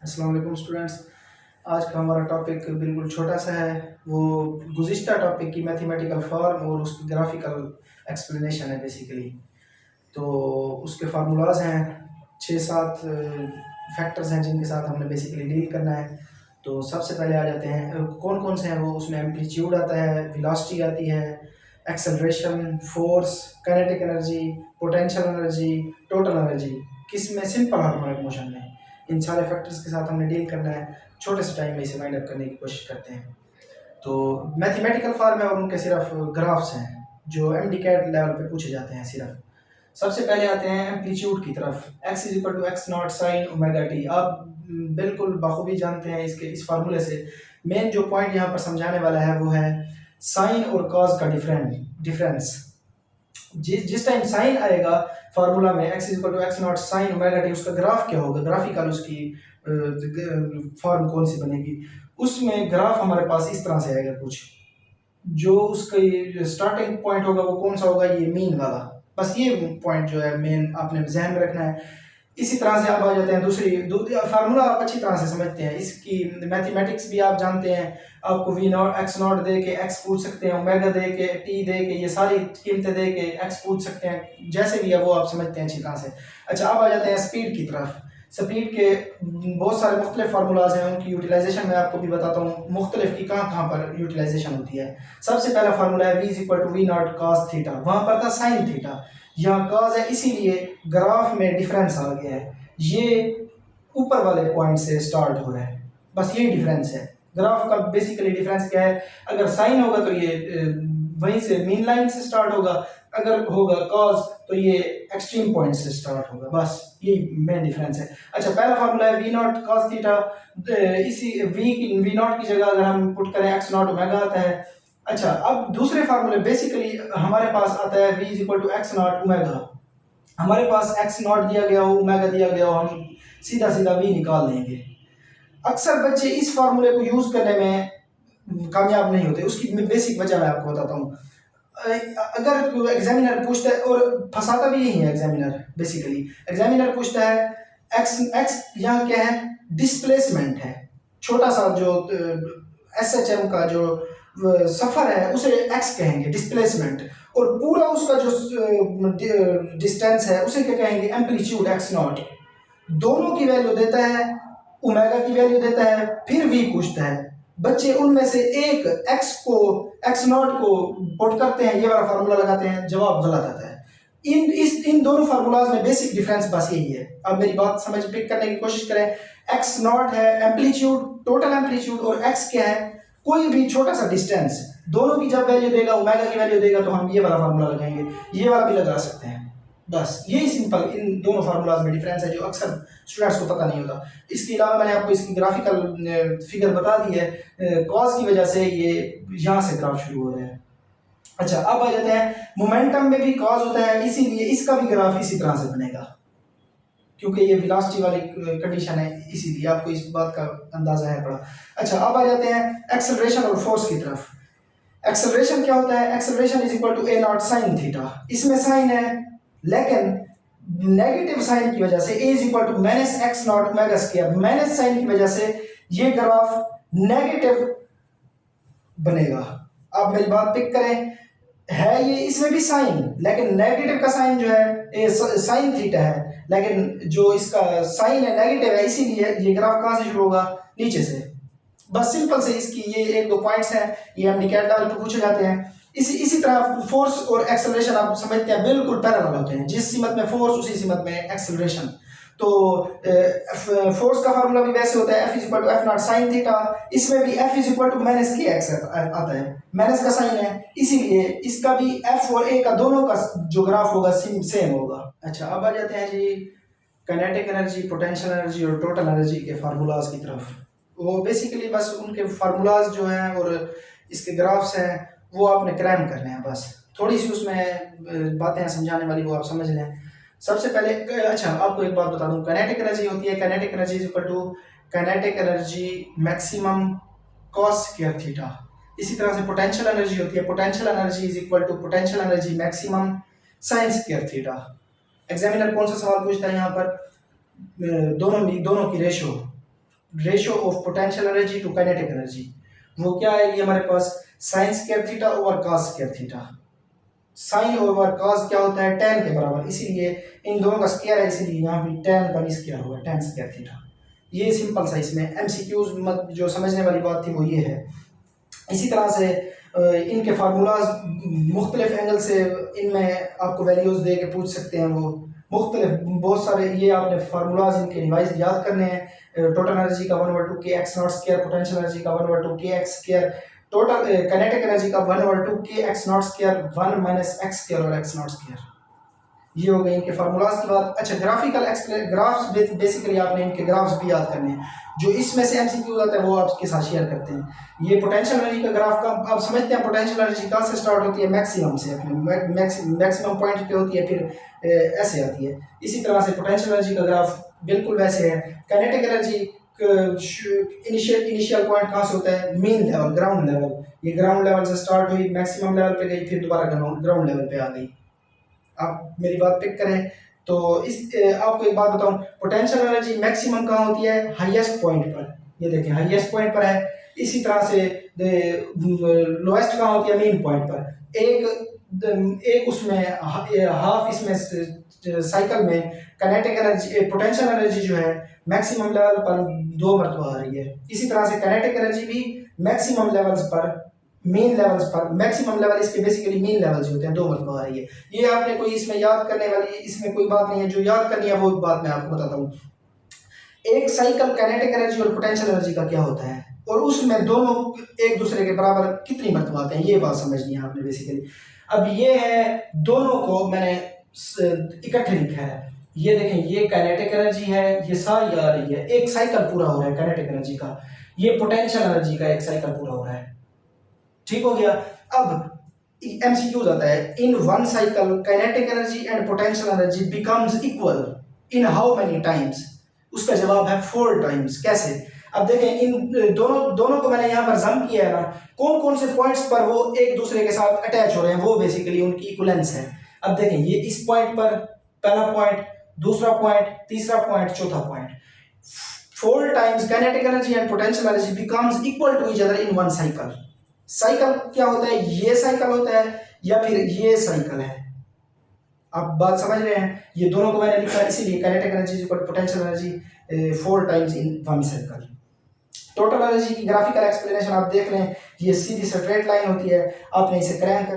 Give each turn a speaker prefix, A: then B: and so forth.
A: अस्सलाम वालेकुम स्टूडेंट्स। आज का हमारा टॉपिक बिल्कुल छोटा सा है। वो गुज़िश्ता टॉपिक की मैथमेटिकल फॉर्म और उसकी ग्राफिकल एक्सप्लेनेशन है बेसिकली। तो उसके फार्मूलाज हैं, 6-7 फैक्टर्स हैं जिनके साथ हमने बेसिकली डील करना है। तो सबसे पहले आ जाते हैं कौन कौन से हैं वो। उसमें एम्पलीट्यूड आता है, वेलोसिटी आती है, acceleration, force, kinetic energy, potential energy, total energy, किस में सिंपल हार्मोनिक मोशन में। इन सारे फैक्टर्स के साथ हमने डील करना है। छोटे से टाइम में इसे वाइंड अप करने की कोशिश करते हैं। तो मैथमेटिकल फॉर्म है और उनके सिर्फ ग्राफ्स हैं जो एमडीकैट लेवल पे पूछे जाते हैं सिर्फ। सबसे पहले आते हैं एम्पलीट्यूड की तरफ। x is equal to X naught sine omega T. आप बिल्कुल बखूबी जानते हैं इसके इस फार्मूले से। मेन जो पॉइंट यहाँ पर समझाने वाला है वो है साइन और कॉज का डिफरेंस। जिस टाइम साइन आएगा फार्मूला में x is equal to X naught sine omega T, उसका ग्राफ क्या होगा, ग्राफिकल उसकी फॉर्म कौन सी बनेगी। उसमें ग्राफ हमारे पास इस तरह से आएगा कुछ। जो उसका स्टार्टिंग पॉइंट होगा वो कौन सा होगा, ये मीन वाला। बस ये पॉइंट जो है मेन आपने ध्यान में रखना है। इसी तरह से आप आ जाते हैं दूसरी फार्मूला आप अच्छी तरह से समझते हैं। इसकी मैथमेटिक्स भी आप जानते हैं। आपको वी नॉट एक्स नॉट दे के एक्स पूछ सकते हैं, ओमेगा दे के टी दे के, ये सारी कीमतें दे के एक्स पूछ सकते हैं। जैसे भी है वो आप समझते हैं अच्छी तरह से। अच्छा, अब आ जाते हैं स्पीड की तरफ। स्पीड के बहुत सारे मुख्तलिफ फार्मूलाज हैं, उनकी यूटिलाइजेशन मैं आपको भी बताता हूँ मुख्तलिफ की कहाँ कहाँ पर यूटिलाइजेशन होती है। सबसे पहला फार्मूला है v is equal to V naught cos theta. वहाँ पर था साइन थीटा, यहाँ कॉस है, इसीलिए ग्राफ में डिफरेंस आ गया है। ये ऊपर वाले पॉइंट से स्टार्ट हो रहा है, बस यही डिफरेंस है। ग्राफ का बेसिकली डिफरेंस क्या है, अगर साइन होगा तो ये वहीं से मीन लाइन से स्टार्ट होगा, अगर होगा कॉस तो ये एक्सट्रीम पॉइंट से स्टार्ट होगा। बस यही मेन डिफरेंस है। अच्छा, पहला फार्मूला है वी नॉट कॉस थीटा। इसी वी नॉट की जगह अगर हम पुट करें एक्स नॉट ओमेगा आता है। अच्छा, अब दूसरे फार्मूले बेसिकली हमारे पास आता है v is equal to X naught omega. हमारे पास एक्स नॉट दिया गया हो, ओमेगा दिया गया हो, हम सीधा सीधा v निकाल लेंगे। अक्सर बच्चे इस फार्मूले को यूज करने में कामयाब नहीं होते। उसकी बेसिक वजह मैं आपको बताता हूँ। अगर एग्जामिनर पूछता है, और फंसाता भी यही है एग्जामिनर, बेसिकली एग्जामिनर पूछता है एक्स एक्स यहाँ क्या है, डिस्प्लेसमेंट है। छोटा सा जो SHM का जो सफर है उसे एक्स कहेंगे, डिस्प्लेसमेंट। और पूरा उसका जो डिस्टेंस है उसे क्या कहेंगे, एम्पलीट्यूड एक्स नॉट। दोनों की वैल्यू देता है, ओमेगा की वैल्यू देता है, फिर v पूछता है। बच्चे उनमें से एक एक्स नॉट को पुट करते हैं, ये वाला फार्मूला लगाते हैं, जवाब गलत आता है। इन दोनों फार्मूलाज में बेसिक डिफरेंस बस यही है। अब मेरी बात समझ पिक करने की कोशिश करें। एक्स नॉट है एम्पलीट्यूड, टोटल एम्पलीट्यूड, और एक्स क्या है, कोई भी छोटा सा डिस्टेंस। दोनों की जब वैल्यू देगा, ओमेगा की वैल्यू देगा, तो हम ये वाला फार्मूला लगाएंगे, ये वाला भी लगा सकते हैं। बस यही सिंपल इन दोनों फार्मूलाज में डिफरेंस है जो अक्सर स्टूडेंट्स को पता नहीं होता। इसके अलावा मैंने आपको इसकी ग्राफिकल फिगर बता दी है। कॉज की वजह से ये यहाँ से ग्राफ शुरू हो रहा है। अच्छा, अब आ जाते हैं मोमेंटम में भी कॉज होता है, इसीलिए इसका भी ग्राफ इसी तरह से बनेगा, क्योंकि ये वेलोसिटी वाली कंडीशन है, इसीलिए आपको इस बात का अंदाजा है बड़ा। अच्छा, अब आ जाते हैं एक्सेलरेशन और फोर्स की तरफ। एक्सेलरेशन क्या होता है, acceleration is equal to a naught sine theta. इसमें साइन है, लेकिन नेगेटिव साइन की वजह से a is equal to minus x naught omega square. Minus sign की वजह से ये ग्राफ नेगेटिव बनेगा। आप मेरी बात पिक करें, है ये इसमें भी साइन, लेकिन नेगेटिव का साइन जो है ये साइन थीटा है, लेकिन जो इसका साइन है नेगेटिव है, इसीलिए ये ग्राफ कहां से शुरू होगा, नीचे से। बस सिंपल से इसकी ये एक दो पॉइंट्स हैं, ये हम निकाल डाल पे पूछे जाते हैं। इसी तरह फोर्स और एक्सेलरेशन आप समझते हैं बिल्कुल पैरेलल होते हैं। जिस सीमत में फोर्स उसी सीमत में एक्सेलरेशन। तो फोर्स का फार्मूला भी वैसे होता है, F is equal to F naught sine theta. इसमें भी F is equal to minus K X आता है, माइनस का साइन है, इसीलिए इसका भी F और A का दोनों का जो ग्राफ होगा सेम होगा। अच्छा, अब आ जाते हैं जी काइनेटिक एनर्जी, पोटेंशियल एनर्जी और टोटल एनर्जी के फार्मूलाज की तरफ। वो बेसिकली बस उनके फार्मूलाज जो हैं और इसके ग्राफ्स हैं वो आपने क्रैम करने हैं। बस थोड़ी सी उसमें बातें हैं समझाने वाली, वो आप समझ लें। सबसे पहले अच्छा, आपको एक बात बता दूं, काइनेटिक एनर्जी होती है, kinetic energy is equal to kinetic energy maximum cos square theta. इसी तरह से पोटेंशियल एनर्जी होती है, potential energy is equal to potential energy maximum sine square theta. Examiner कौन सा सवाल पूछता है यहाँ पर, दोनों की ratio ratio of potential energy to kinetic energy. वो क्या है, ये हमारे पास sine square theta over cos square theta. Sine over cos क्या होता है, tan के बराबर, इसीलिए इन दोनों का स्क्वायर है, इसीलिए यहाँ पे tan का भी स्क्वायर होगा, tan स्क्वायर थीटा। ये सिंपल सा इसमें एमसीक्यूज मत जो समझने वाली बात थी वो ये है। इसी तरह से इनके फार्मूलाज मुख्तलिफ एंगल से इनमें आपको वैल्यूज दे के पूछ सकते हैं, वो मुख्तलिफ बहुत सारे, ये आपने फार्मूलाज इनके रिवाइज याद करने हैं। टोटल एनर्जी का 1/2 के x not square, potential energy का 1/2 के x square, total kinetic energy का 1/2 के x not square 1 minus x square और एक्स नॉट स्क्वायर। ये हो गए इनके फार्मूलाज की बात। अच्छा, ग्राफिकल ग्राफ्स बेसिकली आपने इनके ग्राफ्स भी याद करने हैं। जो इसमें से एमसीक्यू आता है वो आपके साथ शेयर करते हैं। ये पोटेंशियल एनर्जी का ग्राफ का आप समझते हैं, पोटेंशियल एनर्जी कहाँ से स्टार्ट होती है, मैक्सिमम से, अपने मैक्सिमम पॉइंट पे होती है, फिर ऐसे आती है। इसी तरह से पोटेंशियल एनर्जी का ग्राफ बिल्कुल वैसे है। काइनेटिक एनर्जी इनिशियल पॉइंट कहाँ से होता है, मेन लेवल, ग्राउंड लेवल। ये ग्राउंड लेवल से स्टार्ट हुई, मैक्सिमम लेवल पे गई, फिर दोबारा ग्राउंड लेवल पे आ गई। आप मेरी बात पिक करें तो इस आपको एक बात बताऊं, पोटेंशियल एनर्जी मैक्सिमम कहाँ होती है, हाईएस्ट पॉइंट पर। ये देखें हाईएस्ट पॉइंट पर है। इसी तरह से लोएस्ट कहाँ होती है, मेन पॉइंट पर। एक उसमें हाफ इसमें साइकिल में काइनेटिक एनर्जी, पोटेंशियल एनर्जी जो है मैक्सिमम लेवल पर 2 मरतबा आ रही है। इसी तरह से काइनेटिक एनर्जी भी मैक्सिमम लेवल्स पर, मेन लेवल्स पर, मैक्सिमम लेवल इसके बेसिकली मेन लेवल्स होते हैं, 2 मरतबा आ रही है। ये आपने कोई इसमें याद करने वाली, इसमें कोई बात नहीं है, जो याद करनी है वो बात मैं आपको बताता हूँ। एक साइकिल काइनेटिक एनर्जी और पोटेंशियल एनर्जी का क्या होता है, और उसमें दोनों एक दूसरे के बराबर कितनी मरतबा आते हैं, ये बात समझनी है आपने बेसिकली। अब ये है, दोनों को मैंने इकट्ठे लिखा है। ये देखें, ये काइनेटिक एनर्जी है, ये सारी आ रही है, एक साइकिल पूरा हो रहा है काइनेटिक एनर्जी का। ये पोटेंशियल एनर्जी का एक साइकिल पूरा हो रहा है। ठीक हो गया। अब एमसीक्यू आता है, इन one cycle kinetic energy and potential energy becomes equal in how many times. उसका जवाब है 4 टाइम्स। कैसे, अब देखें, इन दोनों को मैंने यहाँ पर जम किया है ना, कौन कौन से पॉइंट्स पर वो एक दूसरे के साथ अटैच हो रहे हैं, वो बेसिकली उनकी इक्वलेंस है। अब देखें, ये इस पॉइंट पर पहला पॉइंट, दूसरा पॉइंट, तीसरा पॉइंट, चौथा point. 4 times kinetic energy and potential energy becomes equal to each other in one cycle. Cycle क्या होता है, ये साइकिल होता है या फिर ये साइकिल है। आप बात समझ रहे हैं, ये दोनों को मैंने लिखा इसीलिए kinetic energy equal potential energy 4 times in one cycle. Total energy की ग्राफिकल एक्सप्लेनेशन आप देख लें, ये सीधी स्ट्रेट लाइन होती है, आपने इसे क्रैंक